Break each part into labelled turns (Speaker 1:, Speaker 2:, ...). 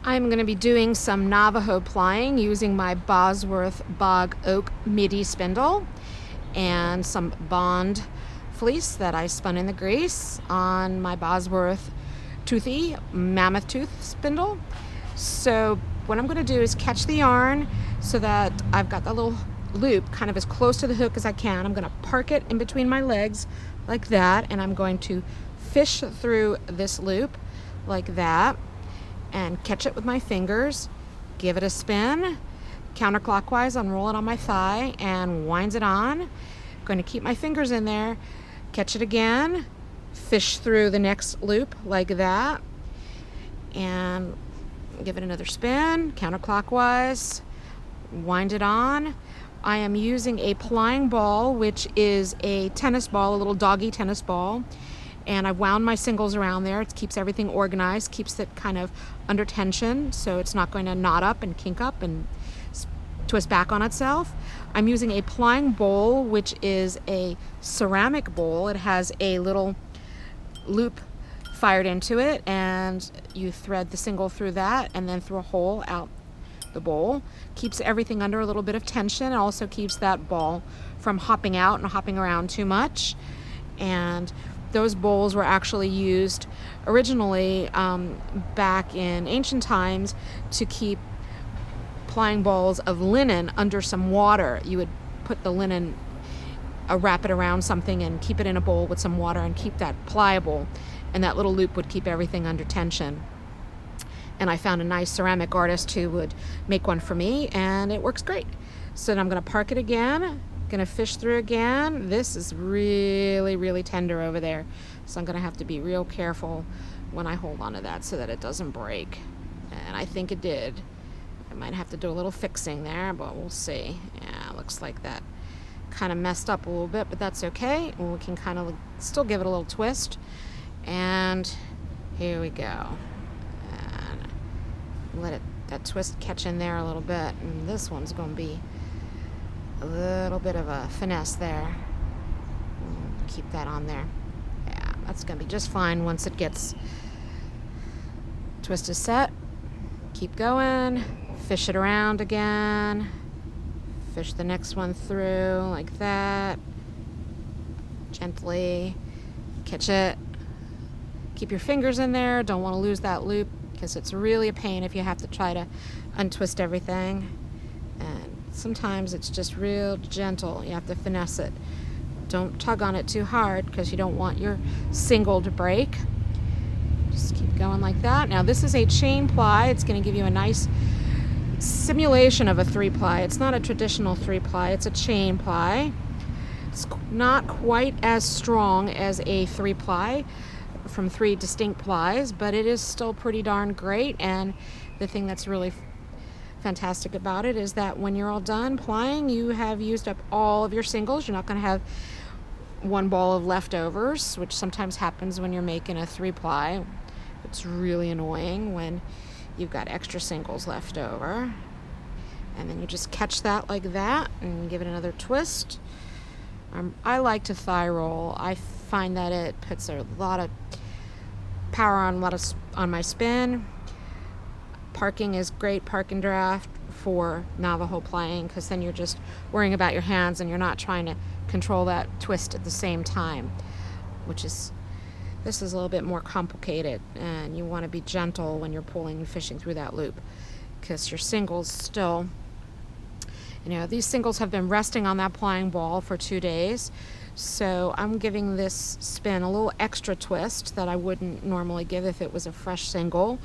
Speaker 1: I'm going to be doing some Navajo plying using my Bosworth bog oak midi spindle and some bond fleece that I spun in the grease on my Bosworth toothy mammoth tooth spindle. So what I'm going to do is catch the yarn so that I've got the little loop kind of as close to the hook as I can. I'm going to park it in between my legs like that, and I'm going to fish through this loop like that and catch it with my fingers, give it a spin, counterclockwise, unroll it on my thigh and winds it on. I'm going to keep my fingers in there, catch it again, fish through the next loop like that, and give it another spin, counterclockwise, wind it on. I am using a plying ball, which is a tennis ball, a little doggy tennis ball. And I've wound my singles around there. It keeps everything organized, keeps it kind of under tension, so it's not going to knot up and kink up and twist back on itself. I'm using a plying bowl, which is a ceramic bowl. It has a little loop fired into it, and you thread the single through that and then through a hole out the bowl. Keeps everything under a little bit of tension. It also keeps that ball from hopping out and hopping around too much. And those bowls were actually used originally back in ancient times to keep plying balls of linen under some water. You would put the linen, wrap it around something and keep it in a bowl with some water and keep that pliable, and that little loop would keep everything under tension. And I found a nice ceramic artist who would make one for me, and it works great. So then I'm going to park it again. Gonna fish through again. This is really tender over there, so I'm gonna have to be real careful when I hold onto that so that it doesn't break, and I think it did. I might have to do a little fixing there, but we'll see. Yeah, looks like that kind of messed up a little bit, but that's okay. We can kind of still give it a little twist, and here we go, and let that twist catch in there a little bit. And this one's gonna be a little bit of a finesse there. Keep that on there. Yeah, that's gonna be just fine once it gets twist is set. Keep going, fish it around again, fish the next one through like that, gently catch it, keep your fingers in there, don't want to lose that loop because it's really a pain if you have to try to untwist everything. And sometimes it's just real gentle. You have to finesse it. Don't tug on it too hard because you don't want your single to break. Just keep going like that. Now this is a chain ply. It's going to give you a nice simulation of a 3-ply. It's not a traditional 3-ply. It's a chain ply. It's not quite as strong as a 3-ply from 3 distinct plies, but it is still pretty darn great. And the thing that's really fantastic about it is that when you're all done plying, you have used up all of your singles. You're not going to have one ball of leftovers, which sometimes happens when you're making a 3-ply. It's really annoying when you've got extra singles left over. And then you just catch that like that and give it another twist. I like to thigh roll. I find that it puts a lot of power on my spin. Parking is great, park and draft, for Navajo plying, because then you're just worrying about your hands and you're not trying to control that twist at the same time, this is a little bit more complicated, and you want to be gentle when you're pulling and fishing through that loop, because your singles still, these singles have been resting on that plying ball for 2 days, so I'm giving this spin a little extra twist that I wouldn't normally give if it was a fresh single.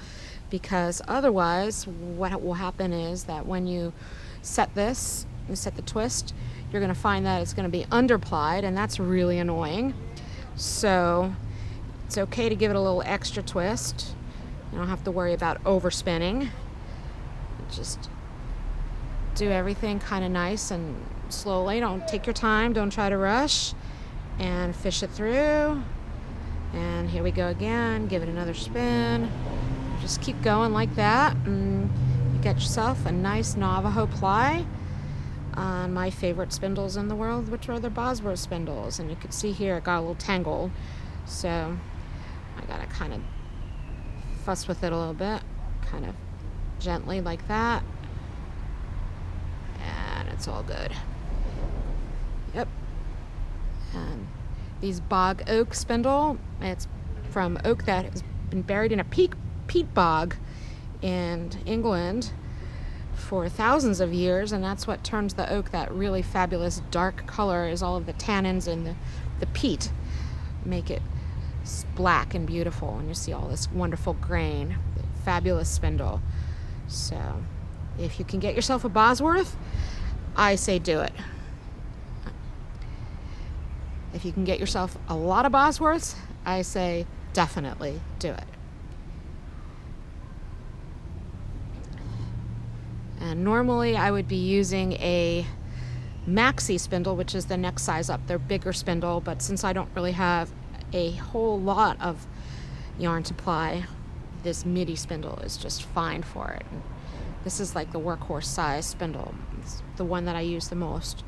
Speaker 1: Because otherwise what will happen is that when you set this, you set the twist, you're going to find that it's going to be underplied, and that's really annoying. So it's okay to give it a little extra twist. You don't have to worry about overspinning. Just do everything kind of nice and slowly. Don't take your time, don't try to rush, and fish it through. And here we go again, give it another spin. Just keep going like that, and you get yourself a nice Navajo ply on my favorite spindles in the world, which are the Bosworth spindles. And you can see here it got a little tangled, so I gotta kind of fuss with it a little bit, kind of gently like that, and it's all good. Yep. And these bog oak spindle, it's from oak that has been buried in a peat bog in England for thousands of years, and that's what turns the oak that really fabulous dark color, is all of the tannins and the peat make it black and beautiful, and you see all this wonderful grain. Fabulous spindle. So if you can get yourself a Bosworth, I say do it. If you can get yourself a lot of Bosworths, I say definitely do it. And normally I would be using a maxi spindle, which is the next size up. They're bigger spindle, but since I don't really have a whole lot of yarn to ply, this midi spindle is just fine for it. And this is like the workhorse size spindle. It's the one that I use the most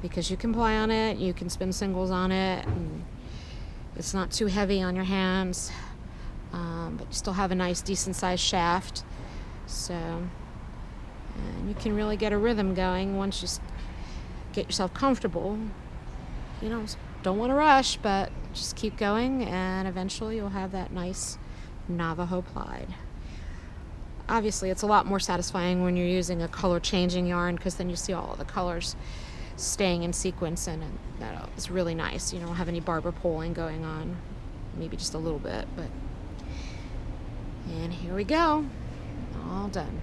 Speaker 1: because you can ply on it, you can spin singles on it, and it's not too heavy on your hands, but you still have a nice decent sized shaft. So, and you can really get a rhythm going once you get yourself comfortable. You know, don't want to rush, but just keep going, and eventually you'll have that nice Navajo plied. Obviously, it's a lot more satisfying when you're using a color changing yarn, because then you see all of the colors staying in sequence, and that is really nice. You don't have any barber poling going on, maybe just a little bit, but and here we go, all done.